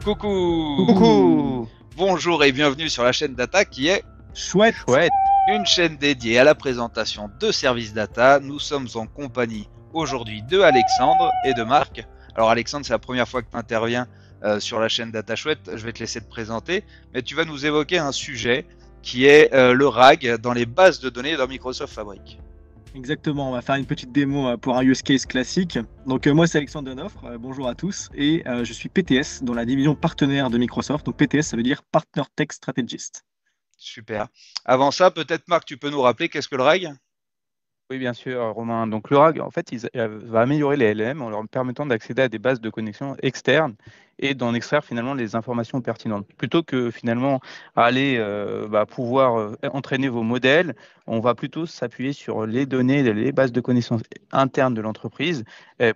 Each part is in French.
Coucou! Coucou! Bonjour et bienvenue sur la chaîne Data qui est Chouette. Chouette! une chaîne dédiée à la présentation de services data. Nous sommes en compagnie aujourd'hui de Alexandre et de Marc. Alors Alexandre, c'est la première fois que tu interviens sur la chaîne Data Chouette. Je vais te laisser te présenter, mais tu vas nous évoquer un sujet qui est le RAG dans les bases de données dans Microsoft Fabric. Exactement, on va faire une petite démo pour un use case classique. Donc moi c'est Alexandre Denoffre, bonjour à tous, et je suis PTS dans la division partenaire de Microsoft. Donc PTS ça veut dire Partner Tech Strategist. Super. Avant ça, peut-être Marc, tu peux nous rappeler qu'est-ce que le RAG? Oui, bien sûr, Romain. Donc, le RAG, en fait, il va améliorer les LLM en leur permettant d'accéder à des bases de connexion externes et d'en extraire finalement les informations pertinentes. Plutôt que finalement aller pouvoir entraîner vos modèles, on va plutôt s'appuyer sur les données, les bases de connaissances internes de l'entreprise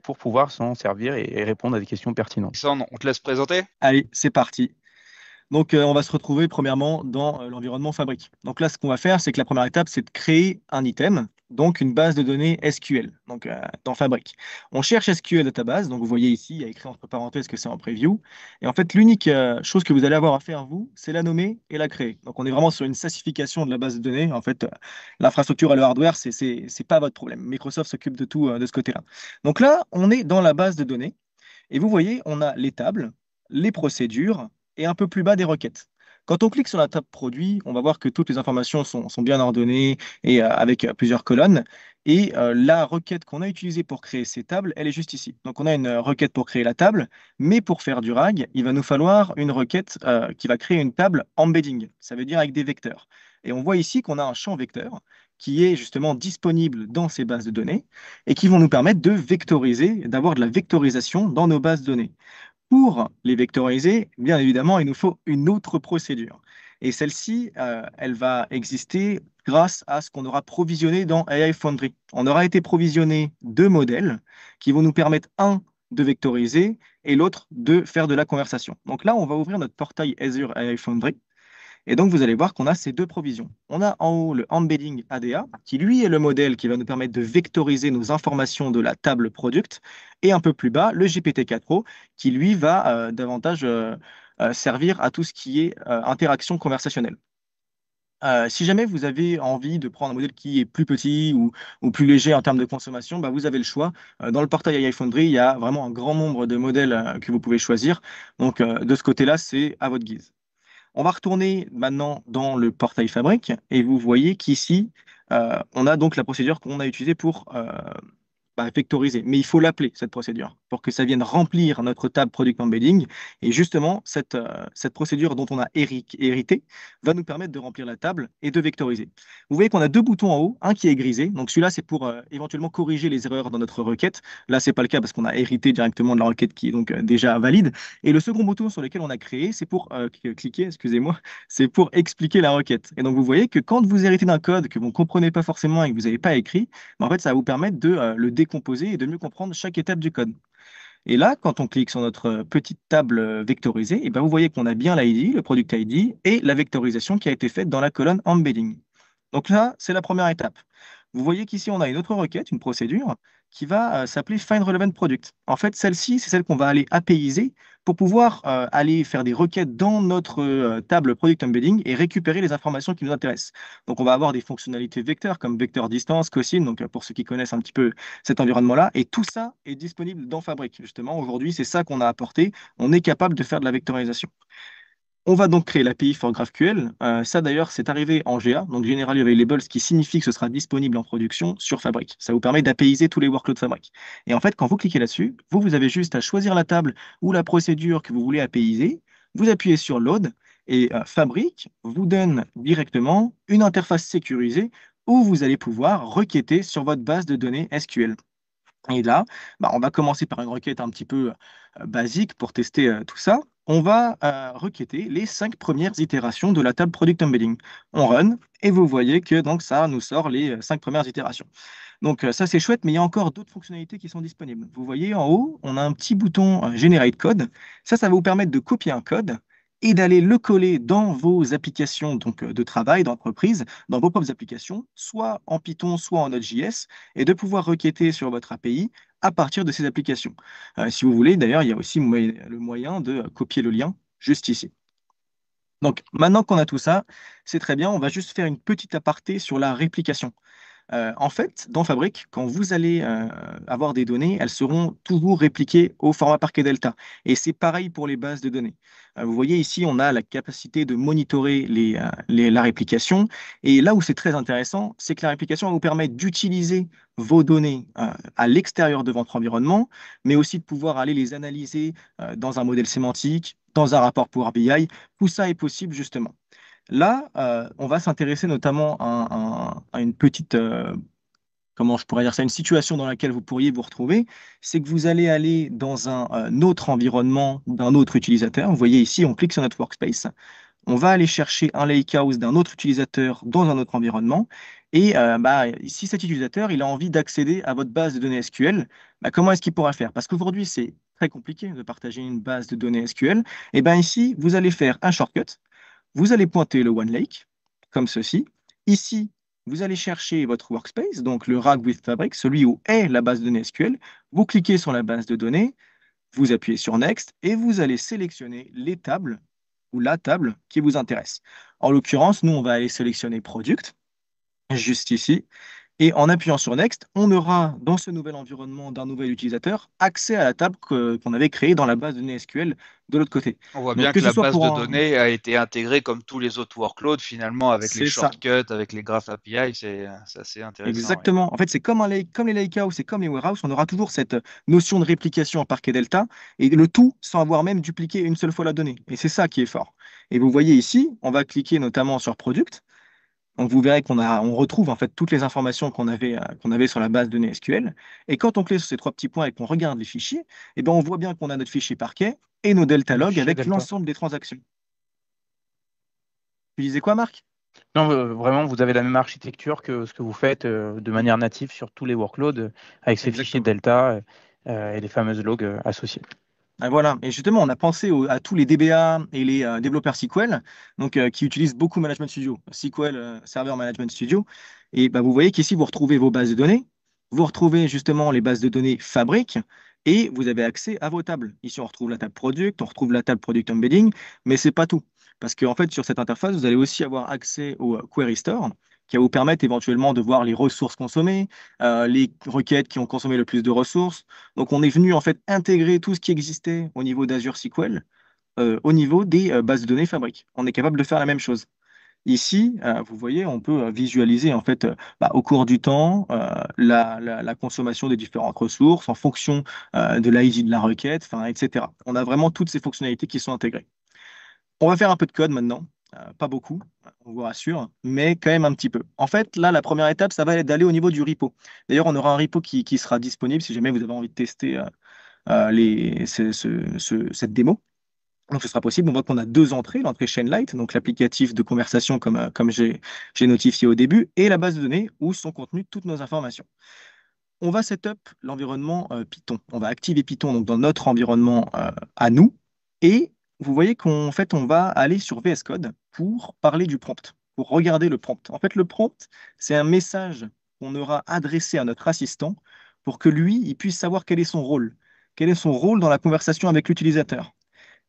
pour pouvoir s'en servir et répondre à des questions pertinentes. Alexandre, on te laisse présenter. Allez, c'est parti. Donc on va se retrouver premièrement dans l'environnement Fabric. Donc là ce qu'on va faire, c'est que la première étape, c'est de créer un item, donc une base de données SQL, donc dans Fabric. On cherche SQL database, donc vous voyez ici, il y a écrit entre parenthèses que c'est en preview. Et en fait, l'unique chose que vous allez avoir à faire, vous, c'est la nommer et la créer. Donc on est vraiment sur une sassification de la base de données. En fait, l'infrastructure et le hardware, c'est pas votre problème. Microsoft s'occupe de tout de ce côté-là. Donc là, on est dans la base de données. Et vous voyez, on a les tables, les procédures et un peu plus bas des requêtes. Quand on clique sur la table produit, on va voir que toutes les informations sont bien ordonnées et avec plusieurs colonnes. Et la requête qu'on a utilisée pour créer ces tables, elle est juste ici. Donc on a une requête pour créer la table, mais pour faire du RAG, il va nous falloir une requête qui va créer une table embedding. Ça veut dire avec des vecteurs. Et on voit ici qu'on a un champ vecteur qui est justement disponible dans ces bases de données et qui vont nous permettre de vectoriser, d'avoir de la vectorisation dans nos bases de données. Pour les vectoriser, bien évidemment, il nous faut une autre procédure. Et celle-ci, elle va exister grâce à ce qu'on aura provisionné dans AI Foundry. On aura été provisionné deux modèles qui vont nous permettre, un, de vectoriser et l'autre de faire de la conversation. Donc là, on va ouvrir notre portail Azure AI Foundry. Et donc, vous allez voir qu'on a ces deux provisions. On a en haut le embedding ADA, qui lui est le modèle qui va nous permettre de vectoriser nos informations de la table product. Et un peu plus bas, le GPT-4o, qui lui va davantage servir à tout ce qui est interaction conversationnelle. Si jamais vous avez envie de prendre un modèle qui est plus petit ou plus léger en termes de consommation, bah, vous avez le choix. Dans le portail AI Foundry, il y a vraiment un grand nombre de modèles que vous pouvez choisir. Donc, de ce côté-là, c'est à votre guise. On va retourner maintenant dans le portail Fabric et vous voyez qu'ici, on a donc la procédure qu'on a utilisée pour vectoriser. Mais il faut l'appeler, cette procédure, pour que ça vienne remplir notre table Product Embedding. Et justement, cette procédure dont on a hérité va nous permettre de remplir la table et de vectoriser. Vous voyez qu'on a deux boutons en haut, un qui est grisé. Donc celui-là, c'est pour éventuellement corriger les erreurs dans notre requête. Là, c'est pas le cas parce qu'on a hérité directement de la requête qui est donc déjà valide. Et le second bouton sur lequel on a créé, c'est pour cliquer, excusez-moi, c'est pour expliquer la requête. Et donc vous voyez que quand vous héritez d'un code que vous ne comprenez pas forcément et que vous n'avez pas écrit, en fait, ça va vous permettre de le décomposer et de mieux comprendre chaque étape du code. Et là, quand on clique sur notre petite table vectorisée, et ben vous voyez qu'on a bien l'ID, le product ID, et la vectorisation qui a été faite dans la colonne embedding. Donc là, c'est la première étape. Vous voyez qu'ici, on a une autre requête, une procédure, qui va s'appeler Find Relevant Product. En fait, celle-ci, c'est celle qu'on va aller APIser pour pouvoir aller faire des requêtes dans notre table Product Embedding et récupérer les informations qui nous intéressent. Donc, on va avoir des fonctionnalités vecteurs comme vecteur distance, cosine, donc pour ceux qui connaissent un petit peu cet environnement-là. Et tout ça est disponible dans Fabric. Justement, aujourd'hui, c'est ça qu'on a apporté. On est capable de faire de la vectorisation. On va donc créer l'API for GraphQL. Ça d'ailleurs, c'est arrivé en GA, donc Generally Available, ce qui signifie que ce sera disponible en production sur Fabric. Ça vous permet d'APIser tous les workloads Fabric. Et en fait, quand vous cliquez là-dessus, vous avez juste à choisir la table ou la procédure que vous voulez APIser. Vous appuyez sur Load et Fabric vous donne directement une interface sécurisée où vous allez pouvoir requêter sur votre base de données SQL. Et là, on va commencer par une requête un petit peu basique pour tester tout ça. On va requêter les 5 premières itérations de la table Product Embedding. On run et vous voyez que donc, ça nous sort les 5 premières itérations. Donc ça, c'est chouette, mais il y a encore d'autres fonctionnalités qui sont disponibles. Vous voyez en haut, on a un petit bouton Generate Code. Ça va vous permettre de copier un code et d'aller le coller dans vos applications donc, de travail, d'entreprise, dans vos propres applications, soit en Python, soit en Node.js, et de pouvoir requêter sur votre API à partir de ces applications. Si vous voulez, d'ailleurs, il y a aussi le moyen de copier le lien juste ici. Donc, maintenant qu'on a tout ça, c'est très bien. On va juste faire une petite aparté sur la réplication. En fait, dans Fabric, quand vous allez avoir des données, elles seront toujours répliquées au format Parquet Delta. Et c'est pareil pour les bases de données. Vous voyez ici, on a la capacité de monitorer la réplication. Et là où c'est très intéressant, c'est que la réplication va vous permettre d'utiliser vos données à l'extérieur de votre environnement, mais aussi de pouvoir aller les analyser dans un modèle sémantique, dans un rapport Power BI. Tout ça est possible justement. Là, on va s'intéresser notamment à une petite, comment je pourrais dire ça, une situation dans laquelle vous pourriez vous retrouver, c'est que vous allez aller dans un autre environnement d'un autre utilisateur. Vous voyez ici, on clique sur notre workspace, on va aller chercher un lakehouse d'un autre utilisateur dans un autre environnement. Et si cet utilisateur il a envie d'accéder à votre base de données SQL, comment est-ce qu'il pourra le faire? Parce qu'aujourd'hui, c'est très compliqué de partager une base de données SQL. Et bien ici, vous allez faire un shortcut. Vous allez pointer le OneLake, comme ceci. Ici, vous allez chercher votre workspace, donc le RAG with Fabric, celui où est la base de données SQL. Vous cliquez sur la base de données, vous appuyez sur Next et vous allez sélectionner les tables ou la table qui vous intéresse. En l'occurrence, nous, on va aller sélectionner Product, juste ici. Et en appuyant sur Next, on aura dans ce nouvel environnement d'un nouvel utilisateur accès à la table qu'on avait créée dans la base de données SQL de l'autre côté. On voit Donc, bien que que ce la soit base pour de un... données a été intégrée comme tous les autres workloads finalement avec les C'est ça. shortcuts, avec les graphes API, c'est assez intéressant. Ouais. Exactement. En fait, c'est comme comme les lakehouse, c'est comme les warehouse, on aura toujours cette notion de réplication en Parquet Delta et le tout sans avoir même dupliqué une seule fois la donnée. Et c'est ça qui est fort. Et vous voyez ici, on va cliquer notamment sur Product. Donc vous verrez on retrouve en fait toutes les informations qu'on avait sur la base de données SQL. Et quand on clique sur ces trois petits points et qu'on regarde les fichiers, eh ben, on voit bien qu'on a notre fichier Parquet et nos delta Le logs fichier avec Delta. l'ensemble des transactions. Tu disais quoi, Marc? Non, vraiment, vous avez la même architecture que ce que vous faites de manière native sur tous les workloads avec ces fichiers Exactement. Delta et les fameuses logs associées. Ah, voilà, et justement, on a pensé à tous les DBA et les développeurs SQL, donc, qui utilisent beaucoup Management Studio, SQL Server Management Studio. Et vous voyez qu'ici, vous retrouvez vos bases de données, vous retrouvez justement les bases de données Fabric, et vous avez accès à vos tables. Ici, on retrouve la table Product, on retrouve la table Product Embedding, mais ce n'est pas tout. Parce qu'en fait, sur cette interface, vous allez aussi avoir accès au Query Store, qui va vous permettre éventuellement de voir les ressources consommées, les requêtes qui ont consommé le plus de ressources. Donc, on est venu en fait intégrer tout ce qui existait au niveau d'Azure SQL au niveau des bases de données Fabric. On est capable de faire la même chose. Ici, vous voyez, on peut visualiser en fait au cours du temps la consommation des différentes ressources en fonction de l'ID de la requête, etc. On a vraiment toutes ces fonctionnalités qui sont intégrées. On va faire un peu de code maintenant, pas beaucoup, on vous rassure, mais quand même un petit peu. En fait, là, la première étape, ça va être d'aller au niveau du repo. D'ailleurs, on aura un repo qui sera disponible si jamais vous avez envie de tester cette démo. Donc, ce sera possible. On voit qu'on a deux entrées, l'entrée Chainlight, donc l'applicatif de conversation comme j'ai notifié au début, et la base de données où sont contenues toutes nos informations. On va setup l'environnement Python. On va activer Python donc, dans notre environnement à nous. Et vous voyez qu'en fait, on va aller sur VS Code pour parler du prompt, pour regarder le prompt. En fait, le prompt, c'est un message qu'on aura adressé à notre assistant pour que lui, il puisse savoir quel est son rôle. Quel est son rôle dans la conversation avec l'utilisateur.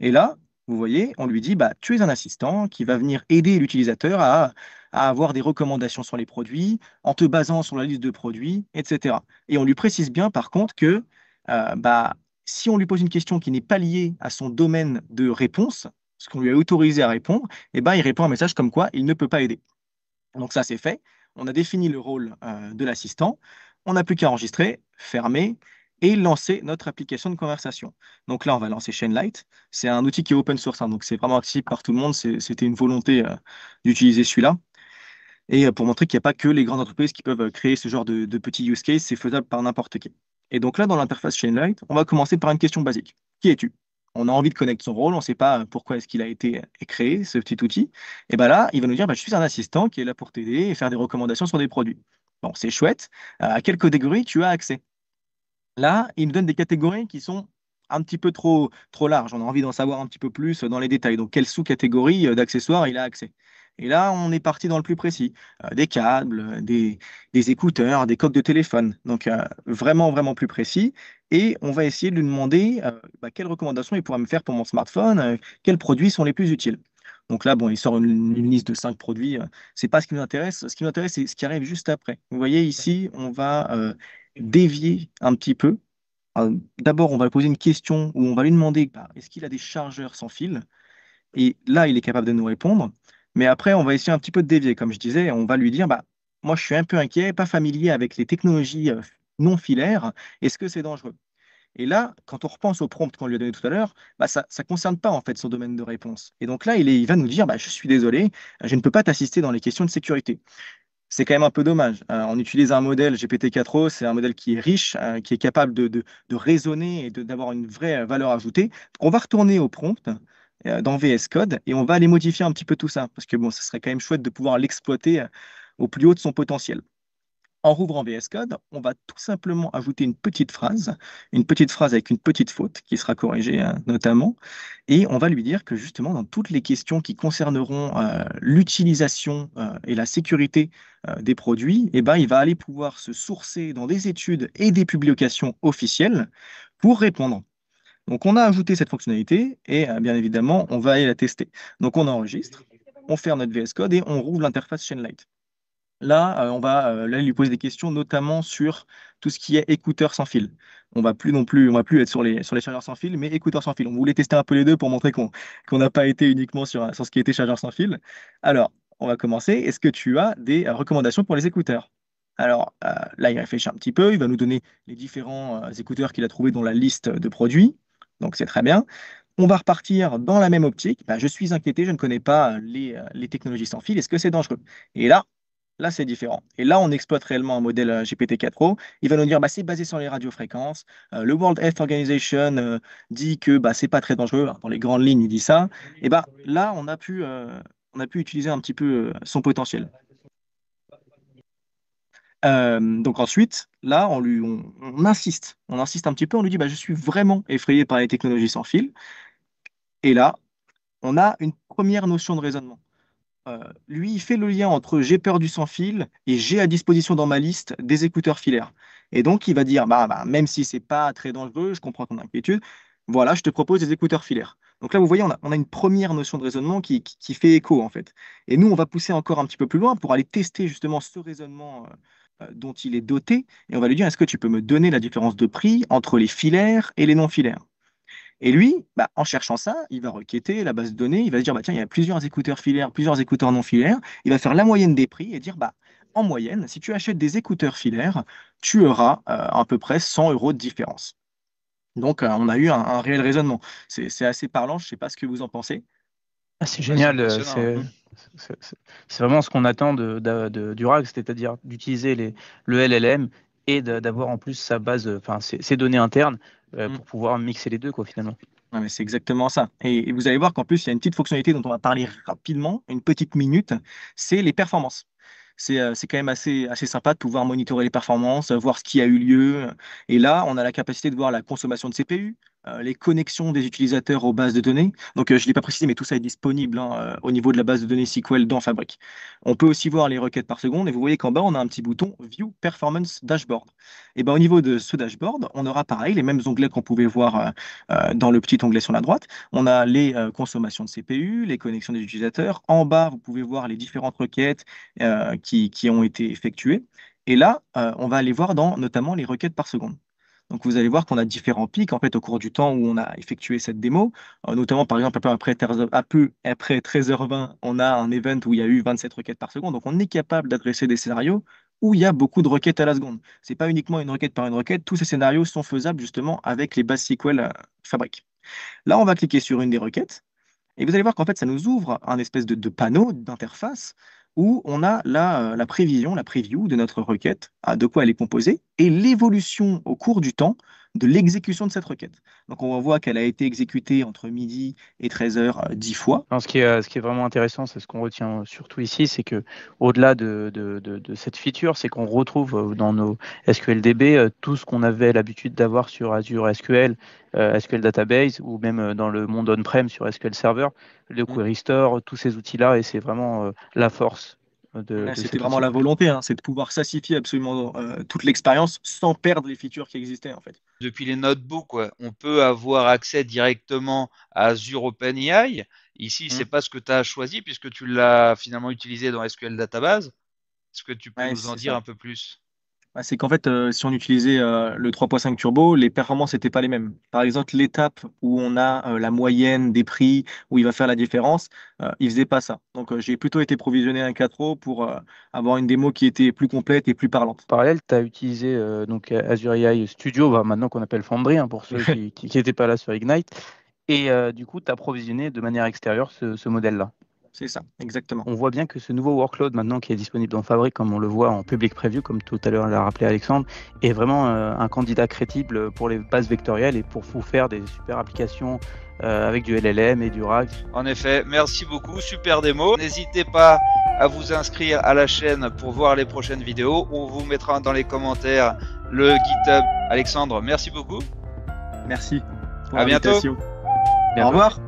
Et là, vous voyez, on lui dit, tu es un assistant qui va venir aider l'utilisateur à avoir des recommandations sur les produits en te basant sur la liste de produits, etc. Et on lui précise bien, par contre, que si on lui pose une question qui n'est pas liée à son domaine de réponse, ce qu'on lui a autorisé à répondre, il répond un message comme quoi il ne peut pas aider. Donc ça, c'est fait. On a défini le rôle de l'assistant. On n'a plus qu'à enregistrer, fermer et lancer notre application de conversation. Donc là, on va lancer Chainlight. C'est un outil qui est open source, donc c'est vraiment accessible par tout le monde. C'était une volonté d'utiliser celui-là. Et pour montrer qu'il n'y a pas que les grandes entreprises qui peuvent créer ce genre de petits use cases, c'est faisable par n'importe qui. Et donc là, dans l'interface Chainlight, on va commencer par une question basique. Qui es-tu? On a envie de connaître son rôle, on ne sait pas pourquoi est-ce qu'il a été créé, ce petit outil. Et bien là, il va nous dire, je suis un assistant qui est là pour t'aider et faire des recommandations sur des produits. Bon, c'est chouette. À quelle catégorie tu as accès? Là, il nous donne des catégories qui sont un petit peu trop larges. On a envie d'en savoir un petit peu plus dans les détails. Donc, quelle sous-catégorie d'accessoires il a accès? Et là, on est parti dans le plus précis. Des câbles, des écouteurs, des coques de téléphone. Donc, vraiment, vraiment plus précis. Et on va essayer de lui demander quelles recommandations il pourrait me faire pour mon smartphone, quels produits sont les plus utiles. Donc là, bon, il sort une liste de 5 produits. C'est pas ce qui nous intéresse. Ce qui nous intéresse, c'est ce qui arrive juste après. Vous voyez ici, on va dévier un petit peu. D'abord, on va lui poser une question où on va lui demander est-ce qu'il a des chargeurs sans fil? Et là, il est capable de nous répondre. Mais après, on va essayer un petit peu de dévier. Comme je disais, on va lui dire moi, je suis un peu inquiet, pas familier avec les technologies non filaires. Est-ce que c'est dangereux? Et là, quand on repense au prompt qu'on lui a donné tout à l'heure, ça ne concerne pas en fait son domaine de réponse. Et donc là, il va nous dire je suis désolé, je ne peux pas t'assister dans les questions de sécurité. C'est quand même un peu dommage. On utilise un modèle GPT-4o, c'est un modèle qui est riche, qui est capable de raisonner et d'avoir une vraie valeur ajoutée. Donc, on va retourner au prompt dans VS Code et on va aller modifier un petit peu tout ça, parce que bon, ce serait quand même chouette de pouvoir l'exploiter au plus haut de son potentiel. En rouvrant VS Code, on va tout simplement ajouter une petite phrase avec une petite faute qui sera corrigée notamment, et on va lui dire que justement dans toutes les questions qui concerneront l'utilisation et la sécurité des produits, il va aller pouvoir se sourcer dans des études et des publications officielles pour répondre. Donc on a ajouté cette fonctionnalité et bien évidemment on va aller la tester. Donc on enregistre, on ferme notre VS Code et on rouvre l'interface Chainlight. Là, on va lui poser des questions, notamment sur tout ce qui est écouteurs sans fil. On va plus être sur les chargeurs sans fil, mais écouteurs sans fil. On voulait tester un peu les deux pour montrer qu'on n'a pas été uniquement sur ce qui était chargeur sans fil. Alors, on va commencer. Est-ce que tu as des recommandations pour les écouteurs? Alors, là, il réfléchit un petit peu. Il va nous donner les différents écouteurs qu'il a trouvés dans la liste de produits. Donc, c'est très bien. On va repartir dans la même optique. Je suis inquiété, je ne connais pas les technologies sans fil. Est-ce que c'est dangereux? Et là, c'est différent. Et là, on exploite réellement un modèle GPT-4o. Il va nous dire, c'est basé sur les radiofréquences. Le World Health Organization dit que c'est pas très dangereux. Dans les grandes lignes, il dit ça. Et là, on a pu utiliser un petit peu son potentiel. Donc ensuite, là, on insiste. On insiste un petit peu. On lui dit, je suis vraiment effrayé par les technologies sans fil. Et là, on a une première notion de raisonnement. Lui, il fait le lien entre j'ai peur du sans-fil et j'ai à disposition dans ma liste des écouteurs filaires. Et donc, il va dire, même si c'est pas très dangereux, je comprends ton inquiétude, voilà, je te propose des écouteurs filaires. Donc là, vous voyez, on a une première notion de raisonnement qui fait écho, en fait. Et nous, on va pousser encore un petit peu plus loin pour aller tester justement ce raisonnement dont il est doté. Et on va lui dire, est-ce que tu peux me donner la différence de prix entre les filaires et les non-filaires? Et lui, en cherchant ça, il va requêter la base de données, il va se dire, tiens, il y a plusieurs écouteurs filaires, plusieurs écouteurs non filaires. Il va faire la moyenne des prix et dire, en moyenne, si tu achètes des écouteurs filaires, tu auras à peu près 100 euros de différence. Donc, on a eu un réel raisonnement. C'est assez parlant, je ne sais pas ce que vous en pensez. Ah, c'est C'est génial, impressionnant. c'est vraiment ce qu'on attend du RAG, c'est-à-dire d'utiliser le LLM et d'avoir en plus sa base, enfin ses données internes pour pouvoir mixer les deux, quoi, finalement. Ouais, mais c'est exactement ça. Et vous allez voir qu'en plus, il y a une petite fonctionnalité dont on va parler rapidement, une petite minute, c'est les performances. C'est quand même assez sympa de pouvoir monitorer les performances, voir ce qui a eu lieu. Et là, on a la capacité de voir la consommation de CPU, les connexions des utilisateurs aux bases de données. Donc, je ne l'ai pas précisé, mais tout ça est disponible au niveau de la base de données SQL dans Fabric. On peut aussi voir les requêtes par seconde. Et vous voyez qu'en bas, on a un petit bouton View Performance Dashboard. Et au niveau de ce dashboard, on aura pareil, les mêmes onglets qu'on pouvait voir dans le petit onglet sur la droite. On a les consommations de CPU, les connexions des utilisateurs. En bas, vous pouvez voir les différentes requêtes qui ont été effectuées. Et là, on va aller voir dans notamment les requêtes par seconde. Donc, vous allez voir qu'on a différents pics en fait au cours du temps où on a effectué cette démo. Notamment, par exemple, un peu après 13h20, on a un event où il y a eu 27 requêtes par seconde. Donc, on est capable d'adresser des scénarios où il y a beaucoup de requêtes à la seconde. Ce n'est pas uniquement une requête par une requête. Tous ces scénarios sont faisables justement avec les bases SQL Fabric. Là, on va cliquer sur une des requêtes. Et vous allez voir qu'en fait, ça nous ouvre un espèce de panneau d'interface où on a la prévision, la preview de notre requête, de quoi elle est composée, et l'évolution au cours du temps de l'exécution de cette requête. Donc, on voit qu'elle a été exécutée entre midi et 13h 10 fois. Non, ce qui est vraiment intéressant, c'est ce qu'on retient surtout ici, c'est que au-delà de cette feature, c'est qu'on retrouve dans nos SQLDB tout ce qu'on avait l'habitude d'avoir sur Azure SQL, SQL Database ou même dans le monde on-prem sur SQL Server, le Query Store, tous ces outils-là, et c'est vraiment la force de C'était cet vraiment outil. la volonté, hein, c'est de pouvoir sassifier absolument toute l'expérience sans perdre les features qui existaient en fait. Depuis les notebooks, ouais, on peut avoir accès directement à Azure OpenAI. Ici, c'est Mm. pas ce que tu as choisi puisque tu l'as finalement utilisé dans SQL Database. Est-ce que tu peux Ouais, nous en c'est dire ça. un peu plus? C'est qu'en fait, si on utilisait le 3.5 Turbo, les performances n'étaient pas les mêmes. Par exemple, l'étape où on a la moyenne des prix, où il va faire la différence, il faisait pas ça. Donc, j'ai plutôt été provisionné un 4.0 pour avoir une démo qui était plus complète et plus parlante. En parallèle, tu as utilisé donc Azure AI Studio, maintenant qu'on appelle Foundry, hein, pour ceux qui n'étaient pas là sur Ignite. Et du coup, tu as provisionné de manière extérieure ce modèle-là. C'est ça, exactement. On voit bien que ce nouveau workload maintenant qui est disponible dans Fabric, comme on le voit en public preview, comme tout à l'heure l'a rappelé Alexandre, est vraiment un candidat crédible pour les bases vectorielles et pour vous faire des super applications avec du LLM et du RAG. En effet, merci beaucoup, super démo. N'hésitez pas à vous inscrire à la chaîne pour voir les prochaines vidéos. On vous mettra dans les commentaires le GitHub. Alexandre, merci beaucoup. Merci pour À bientôt. l'invitation. Au Bientôt. revoir.